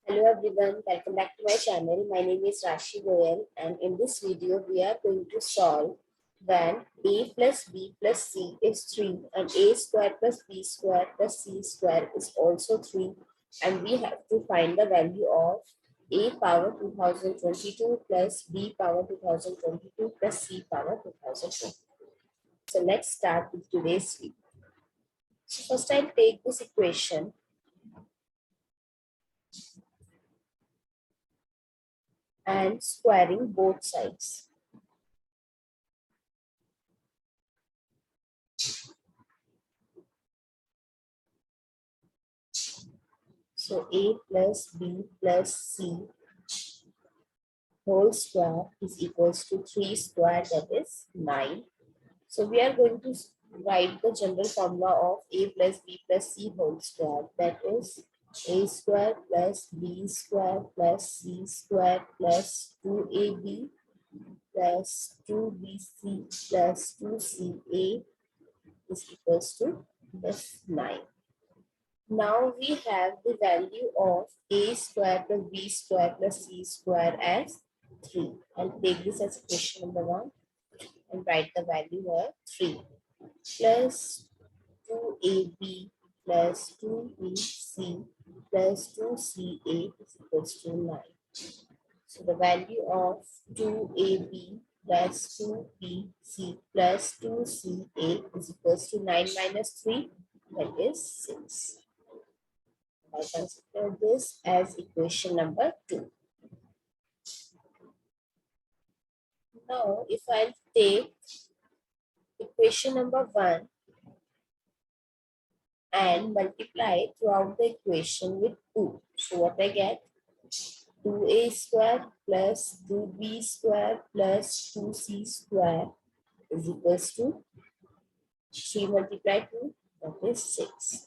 Hello everyone, welcome back to my channel. My name is Rashi Goyal and in this video we are going to solve when a plus b plus c is 3 and a square plus b square plus c square is also 3 and we have to find the value of a power 2022 plus b power 2022 plus c power 2022. So let's start with today's video. So first I'll take this equation and squaring both sides. So a plus b plus c whole square is equals to 3 square, that is 9. So we are going to write the general formula of a plus b plus c whole square, that is a square plus b square plus c square plus 2ab plus 2bc plus 2ca is equals to this 9. Now we have the value of a square plus b square plus c square as 3. I'll take this as equation number 1 and write the value here 3 plus 2ab plus 2bc plus 2ca is equals to 9. So the value of 2ab plus 2bc plus 2ca is equals to 9 minus 3, that is 6. I consider this as equation number 2. Now, if I take equation number 1 and multiply throughout the equation with 2. So what I get? 2a square plus 2b square plus 2c square is equals to 3 multiplied 2, that is 6.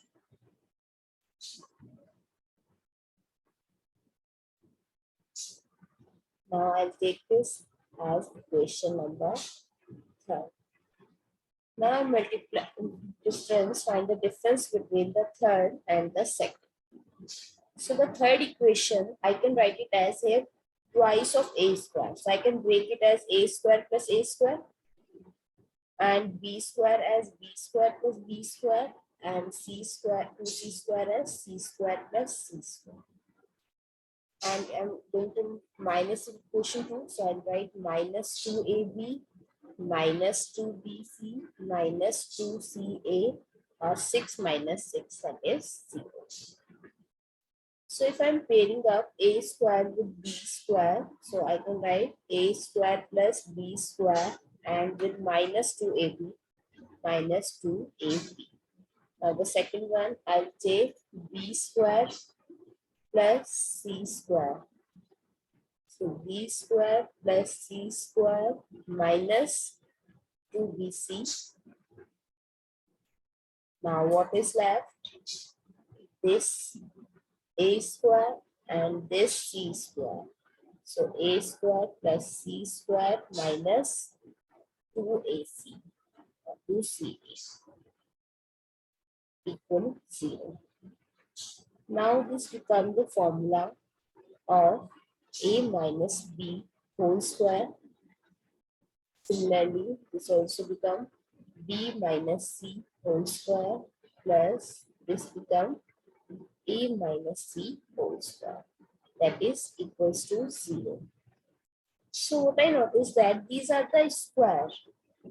Now I'll take this as equation number 3. Now multiply difference, find the difference between the third and the second. So the third equation, I can write it as here twice of a square. So I can break it as a square plus a square and b square as b square plus b square and c square 2c square as c square plus c square. And I'm going to minus equation 2. So I'll write minus 2ab minus 2bc minus 2ca or 6 minus 6, that is 0. So if I'm pairing up a square with b square, so I can write a square plus b square and with minus 2ab minus 2ab. Now the second one, I'll take b square plus c square. So b square plus c square minus 2bc. Now what is left? This a square and this c square. So a square plus c square minus 2ac or 2ca equal 0. Now this becomes the formula of a minus b whole square. Similarly, this also becomes b minus c whole square plus this becomes a minus c whole square, that is equals to 0. So what I noticed that these are the square,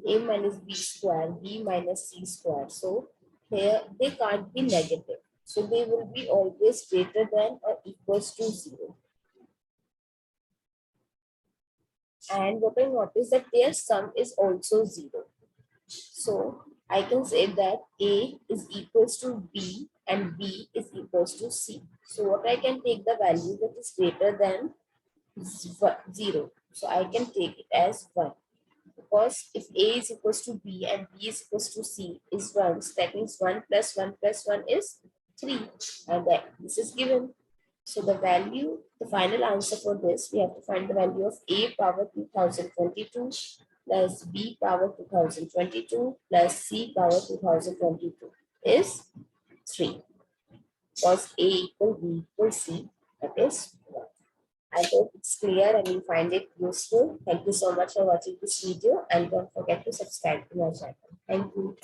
a minus b square, b minus c square. So here they can't be negative. So they will be always greater than or equals to 0. And what I noticed that their sum is also 0. So I can say that A is equals to B and B is equals to C. So what I can take the value that is greater than 0. So I can take it as 1. Because if A is equals to B and B is equals to C is 1, so that means 1 plus 1 plus 1 is 3. And that this is given. So the value, the final answer for this, we have to find the value of A power 2022 plus B power 2022 plus C power 2022 is 3. Because A equal B equal C, that is 1. I hope it's clear and you find it useful. Thank you so much for watching this video and don't forget to subscribe to my channel. Thank you.